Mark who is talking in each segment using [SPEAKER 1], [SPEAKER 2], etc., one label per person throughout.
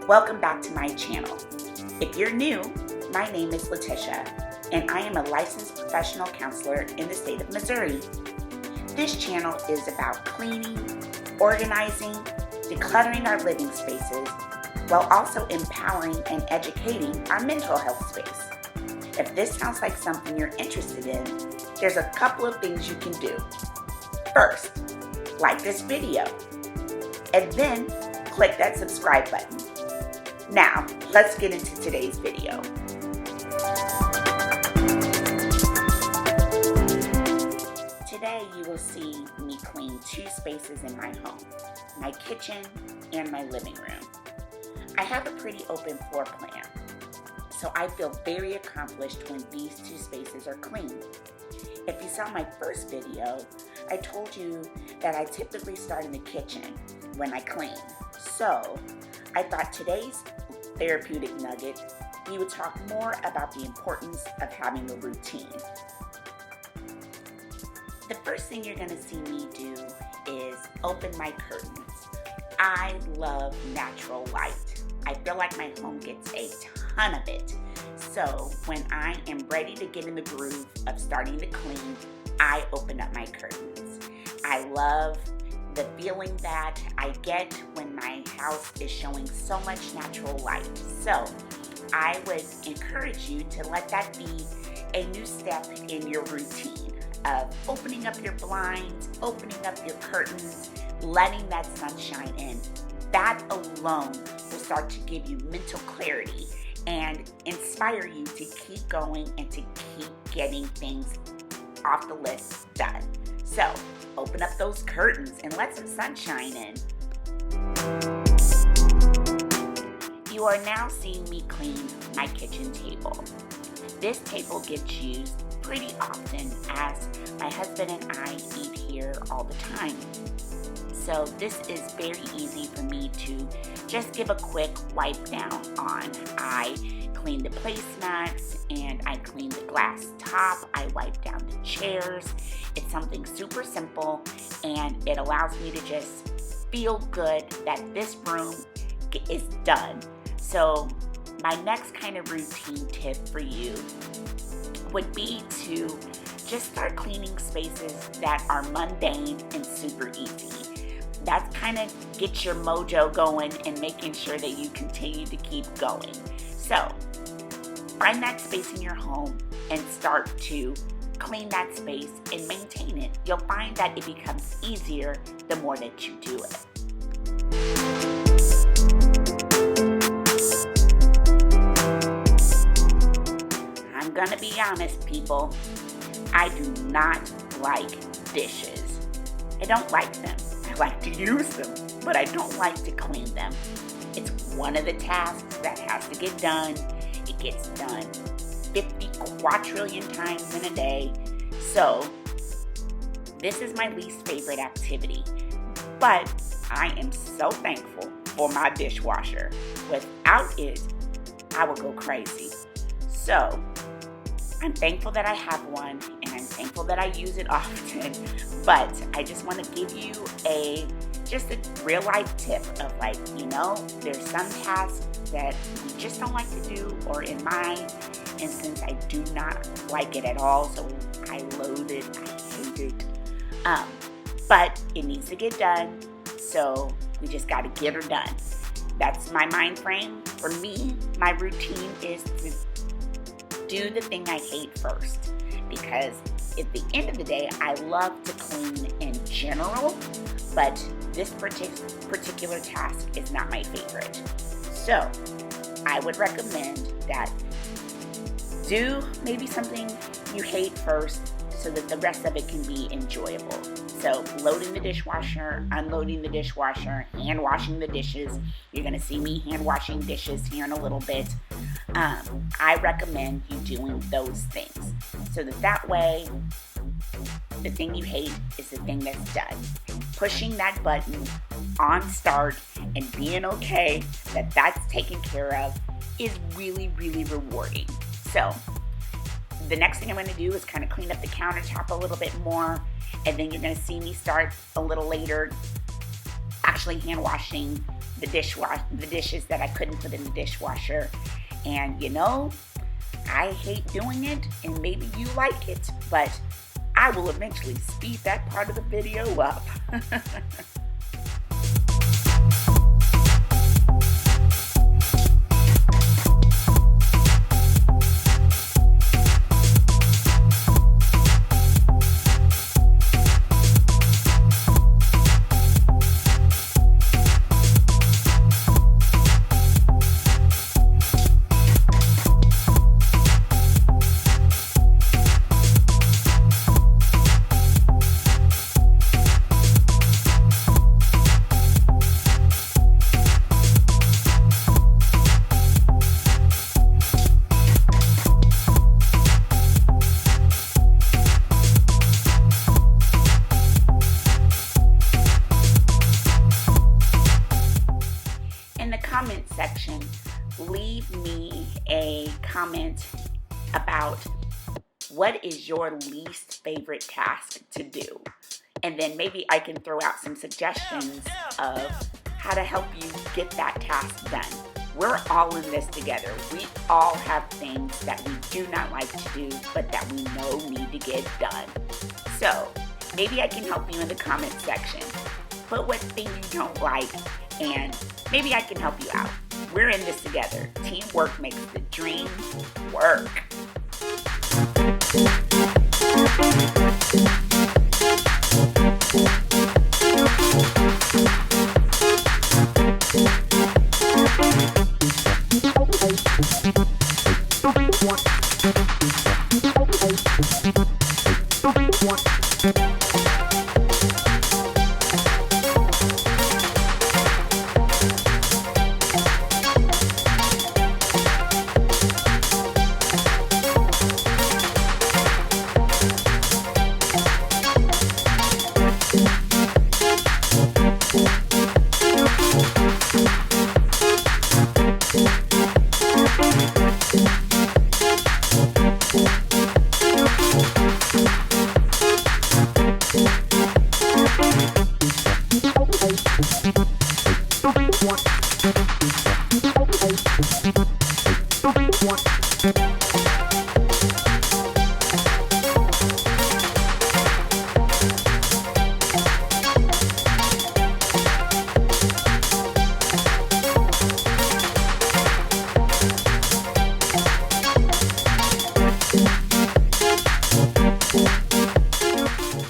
[SPEAKER 1] Welcome back to my channel. If you're new, my name is Letitia, and I am a licensed professional counselor in the state of Missouri. This channel is about cleaning, organizing, decluttering our living spaces, while also empowering and educating our mental health space. If this sounds like something you're interested in, there's a couple of things you can do. First, like this video, and then click that subscribe button. Now, let's get into today's video. Today, you will see me clean two spaces in my home, my kitchen and my living room. I have a pretty open floor plan, so I feel very accomplished when these two spaces are clean. If you saw my first video, I told you that I typically start in the kitchen when I clean. So I thought today's therapeutic nugget, we would talk more about the importance of having a routine. The first thing you're going to see me do is open my curtains. I love natural light. I feel like my home gets a ton of it. So when I am ready to get in the groove of starting to clean, I open up my curtains. I love the feeling that I get when my house is showing so much natural light. So I would encourage you to let that be a new step in your routine of opening up your blinds, opening up your curtains, letting that sunshine in. That alone will start to give you mental clarity and inspire you to keep going and to keep getting things off the list done. So open up those curtains and let some sunshine in. You are now seeing me clean my kitchen table. This table gets used pretty often as my husband and I eat here all the time. So this is very easy for me to just give a quick wipe down on. I clean the placemats and I clean the glass top. I wipe down the chairs. It's something super simple and it allows me to just feel good that this room is done. So my next kind of routine tip for you would be to just start cleaning spaces that are mundane and super easy. That kind of gets your mojo going and making sure that you continue to keep going. So find that space in your home and start to clean that space and maintain it. You'll find that it becomes easier the more that you do it. I'm gonna be honest, people. I do not like dishes. I don't like them. I like to use them, but I don't like to clean them. It's one of the tasks that has to get done. It gets done 50 quadrillion times in a day. So this is my least favorite activity, but I am so thankful for my dishwasher. Without it, I would go crazy. So I'm thankful that I have one and I'm thankful that I use it often, but I just want to give you just a real life tip of like, there's some tasks that we just don't like to do, or in my instance, I do not like it at all, so I loathe it, I hate it, but it needs to get done, so we just got to get her done. That's my mind frame. For me, my routine is to do the thing I hate first, because at the end of the day, I love to clean in general, but this particular task is not my favorite. So I would recommend that do maybe something you hate first so that the rest of it can be enjoyable. So loading the dishwasher, unloading the dishwasher, hand washing the dishes. You're gonna see me hand washing dishes here in a little bit. I recommend you doing those things so that way the thing you hate is the thing that's done. Pushing that button on start and being okay that that's taken care of is really, really rewarding. So the next thing I'm going to do is kind of clean up the countertop a little bit more, and then you're going to see me start a little later actually hand washing the dishes that I couldn't put in the dishwasher. And you know, I hate doing it, and maybe you like it, but I will eventually speed that part of the video up. In the comment section, leave me a comment about what is your least favorite task to do. And then maybe I can throw out some suggestions of how to help you get that task done. We're all in this together. We all have things that we do not like to do, but that we know need to get done. So maybe I can help you in the comment section. Put what thing you don't like, and maybe I can help you out. We're in this together. Teamwork makes the dream work.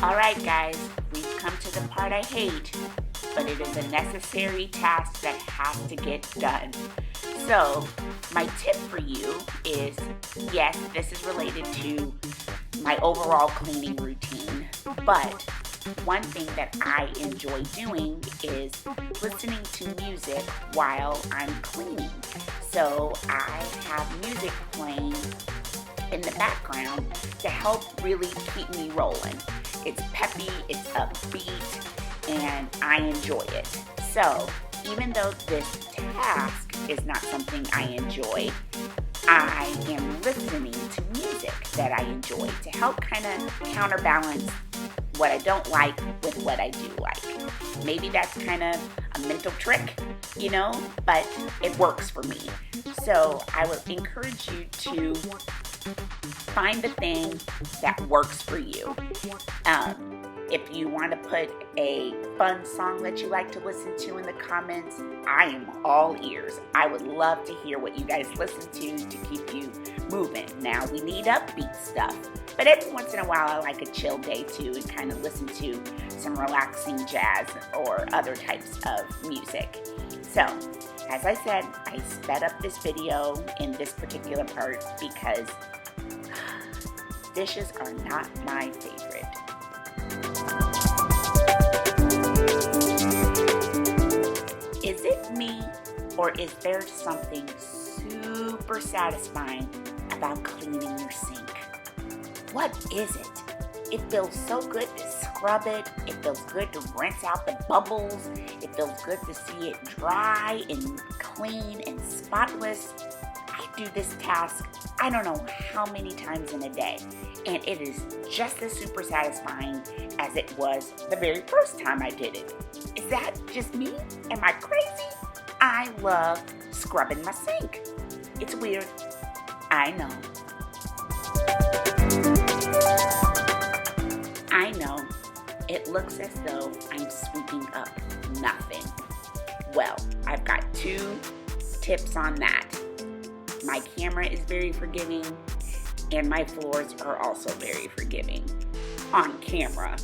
[SPEAKER 1] Alright guys, we've come to the part I hate, but it is a necessary task that has to get done. So, my tip for you is, yes, this is related to my overall cleaning routine, but one thing that I enjoy doing is listening to music while I'm cleaning. So I have music playing in the background to help really keep me rolling. It's peppy, it's upbeat, and I enjoy it. So even though this task is not something I enjoy, I am listening to music that I enjoy to help kind of counterbalance what I don't like with what I do like. Maybe that's kind of a mental trick, you know, but it works for me. So I would encourage you to find the thing that works for you. If you want to put a fun song that you like to listen to in the comments, I am all ears. I would love to hear what you guys listen to keep you moving. Now, we need upbeat stuff, but every once in a while I like a chill day too and kind of listen to some relaxing jazz or other types of music. So, as I said, I sped up this video in this particular part because dishes are not my favorite. Is it me, or is there something super satisfying about cleaning your sink? What is it? It feels so good to scrub it. It feels good to rinse out the bubbles. It feels good to see it dry and clean and spotless. I do this task, I don't know how many times in a day, and it is just as super satisfying as it was the very first time I did it. Is that just me? Am I crazy? I love scrubbing my sink. It's weird. I know. I know. It looks as though I'm sweeping up nothing. Well, I've got 2 tips on that. My camera is very forgiving, and my floors are also very forgiving. On camera.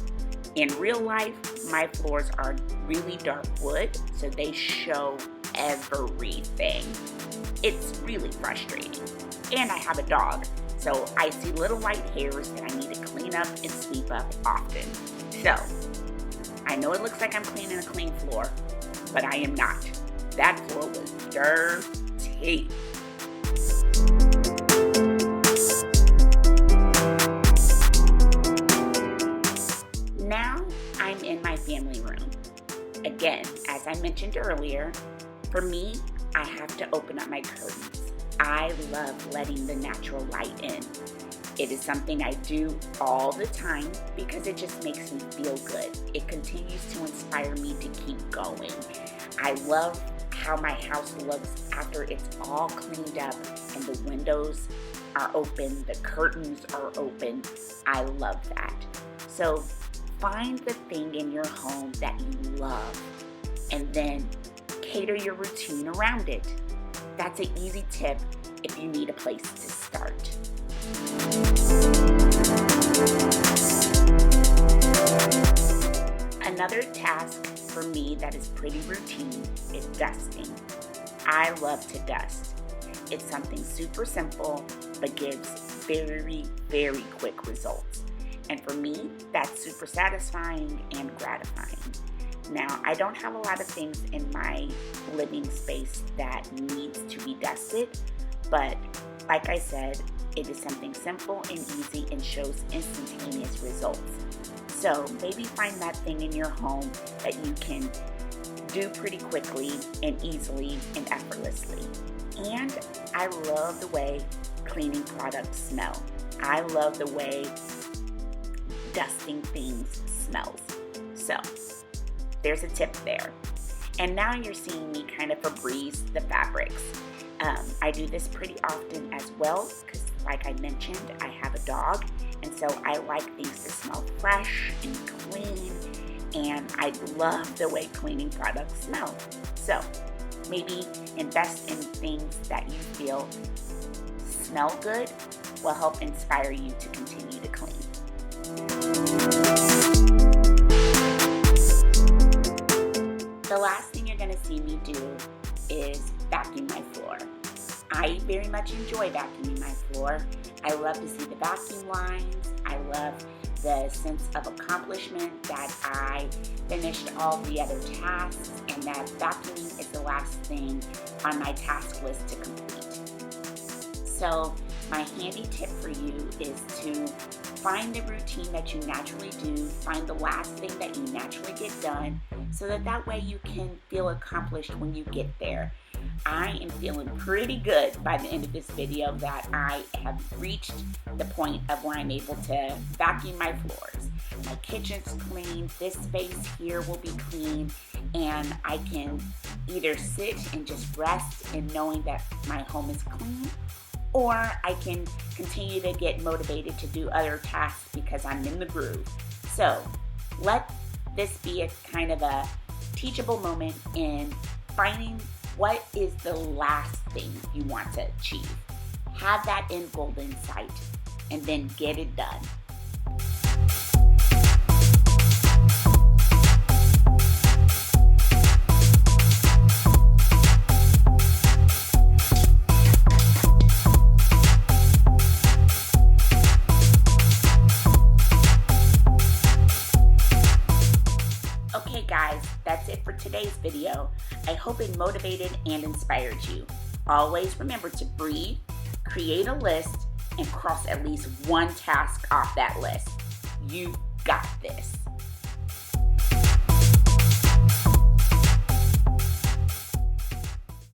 [SPEAKER 1] In real life, my floors are really dark wood, so they show everything. It's really frustrating. And I have a dog, so I see little white hairs that I need to clean up and sweep up often. So, I know it looks like I'm cleaning a clean floor, but I am not. That floor was dirty. Now I'm in my family room. Again, as I mentioned earlier, for me, I have to open up my curtains. I love letting the natural light in. It is something I do all the time because it just makes me feel good. It continues to inspire me to keep going. I love how my house looks after it's all cleaned up and the windows are open, the curtains are open. I love that. So find the thing in your home that you love and then cater your routine around it. That's an easy tip if you need a place to start. Another task for me that is pretty routine is dusting. I love to dust. It's something super simple but gives very, very quick results. And for me, that's super satisfying and gratifying. Now, I don't have a lot of things in my living space that needs to be dusted, but like I said, it is something simple and easy and shows instantaneous results. So maybe find that thing in your home that you can do pretty quickly and easily and effortlessly. And I love the way cleaning products smell. I love the way dusting things smells. So there's a tip there. And now you're seeing me kind of Febreze the fabrics. I do this pretty often as well because, like I mentioned, I have a dog, and so I like things to smell fresh and clean, and I love the way cleaning products smell. So maybe invest in things that you feel smell good will help inspire you to continue to clean. The last thing you're going to see me do is vacuum my floor. I very much enjoy vacuuming my floor. I love to see the vacuum lines. I love the sense of accomplishment that I finished all the other tasks and that vacuuming is the last thing on my task list to complete. So my handy tip for you is to find the routine that you naturally do, find the last thing that you naturally get done, so that way you can feel accomplished when you get there. I am feeling pretty good by the end of this video that I have reached the point of where I'm able to vacuum my floors. My kitchen's clean, this space here will be clean, and I can either sit and just rest in knowing that my home is clean, or I can continue to get motivated to do other tasks because I'm in the groove. So let this be a kind of a teachable moment in finding what is the last thing you want to achieve. Have that end goal in sight and then get it done. Okay guys, that's it for today's video. I hope it motivated and inspired you. Always remember to breathe, create a list, and cross at least one task off that list. You got this.